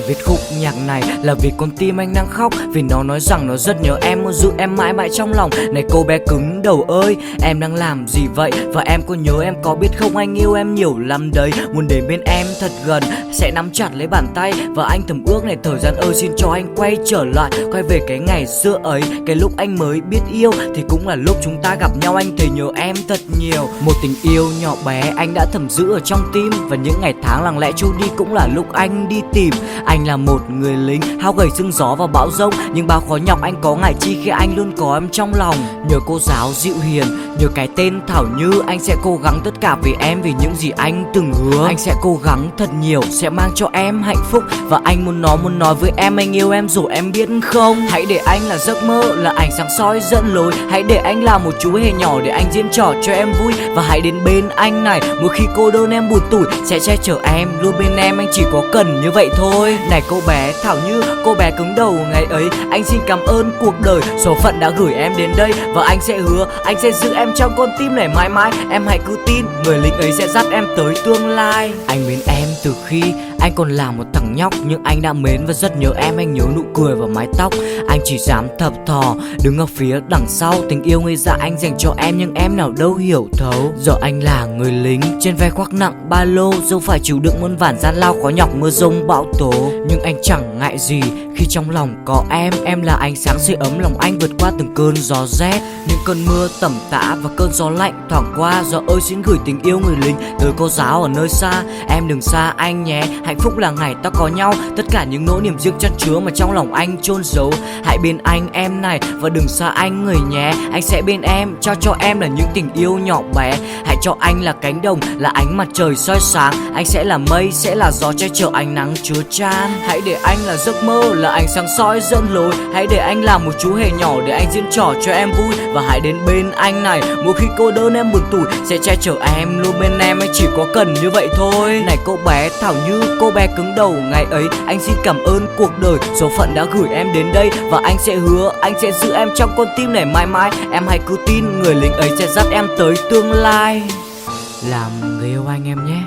viết khúc nhạc này là vì con tim anh đang khóc, vì nó nói rằng nó rất nhớ em, muốn giữ em mãi mãi trong lòng. Này cô bé cứng đầu ơi, em đang làm gì vậy? Và em có nhớ em có biết không, anh yêu em nhiều lắm đấy. Muốn đến bên em thật gần, sẽ nắm chặt lấy bàn tay. Và anh thầm ước này thời gian ơi, xin cho anh quay trở lại, quay về cái ngày xưa ấy, cái lúc anh mới biết yêu, thì cũng là lúc chúng ta gặp nhau. Anh thấy nhớ em thật nhiều. Một tình yêu nhỏ bé anh đã thầm giữ ở trong tim, và những ngày tháng lặng lẽ trôi đi cũng là lúc anh đi tìm. Anh là một người lính hao gầy sương gió và bão giông, nhưng bao khó nhọc anh có ngại chi khi anh luôn có em trong lòng. Nhờ cô giáo dịu hiền, nhờ cái tên Thảo Như, anh sẽ cố gắng tất cả vì em, vì những gì anh từng hứa. Anh sẽ cố gắng thật nhiều, sẽ mang cho em hạnh phúc. Và anh muốn nói với em, anh yêu em rồi em biết không? Hãy để anh là giấc mơ, là ánh sáng soi dẫn lối. Hãy để anh là một chú hề nhỏ để anh diễn trò cho em vui. Và hãy đến bên anh này, mỗi khi cô đơn em buồn tủi, sẽ che chở em luôn bên em, anh chỉ có cần như vậy thôi. Này cô bé Thảo Như, cô bé cứng đầu ngày ấy, anh xin cảm ơn cuộc đời, số phận đã gửi em đến đây. Và anh sẽ hứa, anh sẽ giữ em trong con tim này mãi mãi. Em hãy cứ tin, người lính ấy sẽ dắt em tới tương lai. Anh mến em từ khi anh còn là một thằng nhóc, nhưng anh đã mến và rất nhớ em. Anh nhớ nụ cười và mái tóc, anh chỉ dám thập thò đứng ở phía đằng sau. Tình yêu ngây dại anh dành cho em, nhưng em nào đâu hiểu thấu. Giờ anh là người lính, trên vai khoác nặng ba lô, dẫu phải chịu đựng muôn vàn gian lao khó nhọc mưa giông bão tố, nhưng anh chẳng ngại gì khi trong lòng có em. Em là ánh sáng sưởi ấm lòng anh, vượt qua từng cơn gió rét, những cơn mưa tầm tã và cơn gió lạnh thoảng qua. Giờ ơi xin gửi tình yêu người lính tới cô giáo ở nơi xa. Em đừng xa anh nhé, hạnh phúc là ngày ta có nhau, tất cả những nỗi niềm riêng chất chứa mà trong lòng anh chôn giấu. Hãy bên anh em này, và đừng xa anh người nhé. Anh sẽ bên em, trao cho em là những tình yêu nhỏ bé. Hãy cho anh là cánh đồng, là ánh mặt trời soi sáng. Anh sẽ là mây, sẽ là gió che chở ánh nắng chứa chan. Hãy để anh là giấc mơ, là ánh sáng soi dẫn lối. Hãy để anh là một chú hề nhỏ để anh diễn trò cho em vui. Và hãy đến bên anh này, mỗi khi cô đơn em buồn tủi, sẽ che chở em luôn bên em, anh chỉ có cần như vậy thôi. Này cô bé Thảo Như, cô bé cứng đầu ngày ấy, anh xin cảm ơn cuộc đời, số phận đã gửi em đến đây. Và anh sẽ hứa, anh sẽ giữ em trong con tim này mãi mãi. Em hãy cứ tin, người lính ấy sẽ dắt em tới tương lai. Làm người yêu anh em nhé.